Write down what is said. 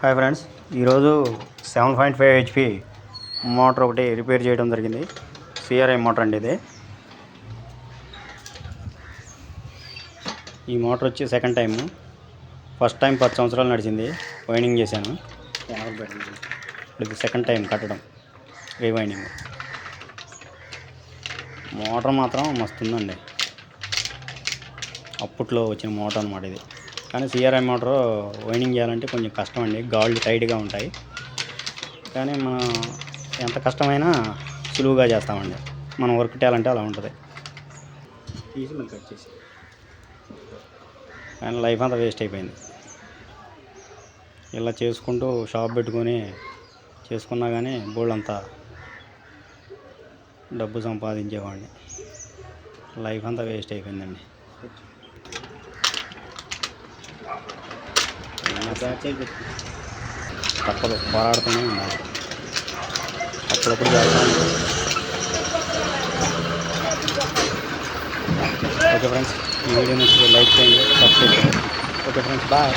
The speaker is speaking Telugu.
హాయ్ ఫ్రెండ్స్, ఈరోజు 7.5 HP మోటార్ ఒకటి రిపేర్ చేయడం జరిగింది. సిఆర్ఐ మోటార్ అండి ఇది. ఈ మోటార్ వచ్చి సెకండ్ టైం. ఫస్ట్ టైం 10 సంవత్సరాలు నడిచింది, వైండింగ్ చేశాను. ఇది సెకండ్ టైం కట్టడం, రీవైండింగ్. మోటార్ మాత్రం మస్తు ఉందండి, అప్పట్లో వచ్చిన మోటార్ అన్నమాట ఇది. కానీ సిఆర్ఐ మోటార్ వైండింగ్ చేయాలంటే కొంచెం కష్టం అండి, గాళ్ళు టైట్గా ఉంటాయి. కానీ మనం ఎంత కష్టమైనా సులువుగా చేస్తామండి, మనం వర్క్ చేయాలంటే అలా ఉంటుంది. తీసి మళ్ళీ కట్ చేసి కానీ లైఫ్ అంతా వేస్ట్ అయిపోయింది. ఇలా చేసుకుంటూ షాప్ పెట్టుకొని చేసుకున్నా కానీ బోల్డ్ అంతా డబ్బు సంపాదించేవాడిని. లైఫ్ అంతా వేస్ట్ అయిపోయిందండి. తప్పదు, పోరాడుతూనే ఉండాలి. అప్పుడప్పుడు చేస్తాను. ఓకే ఫ్రెండ్స్, ఈ వీడియో నచ్చితే లైక్ చేయండి, సబ్స్క్రైబ్ చేయండి. Okay friends, bye.